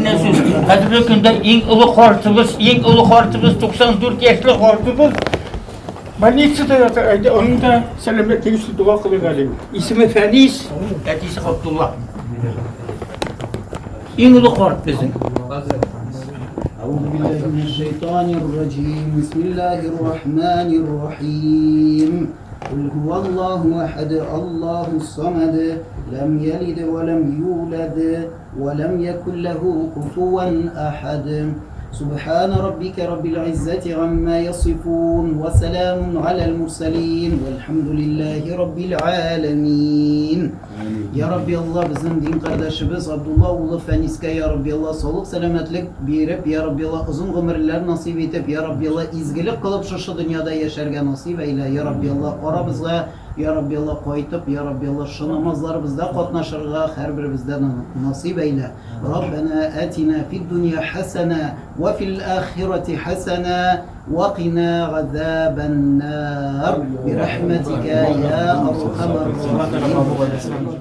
bilinen söz. Hazırlık günde en ulu hortumuz 94 yaşlı hortumuz. Больница da onun da selametlik üstü dua kılıyor galiba. İsmi Feniz, etisi Abdullah. En ulu hort bizim. أعوذ بالله من الشيطان الرجيم بسم الله الرحمن الرحيم قل هو الله أحد الله الصمد لم يلد ولم يولد ولم يكن له كفوا أحد سبحان ربك رب العزة عما يصفون وسلام على المرسلين والحمد لله رب العالمين. Ya Rabbi Allah bizim din kardeşimiz Abdullah oğlu Feniz'e Ya Rabbi Allah sağlık selametlik verip Ya Rabbi Allah uzun ömürler nasip etip Ya Rabbi Allah izgilik kılıp şu dünyada yaşarga nasip eyle Ya Rabbi Allah aramızga Ya Rabbi Allah koytup Ya Rabbi Allah şu namazlarımızda katnaşırga her birimizden nasip eyle. Rabbena atina fid dünya hasene ve fil ahireti hasene ve qina azaben nar bi rahmetike ya erhamer rahimin.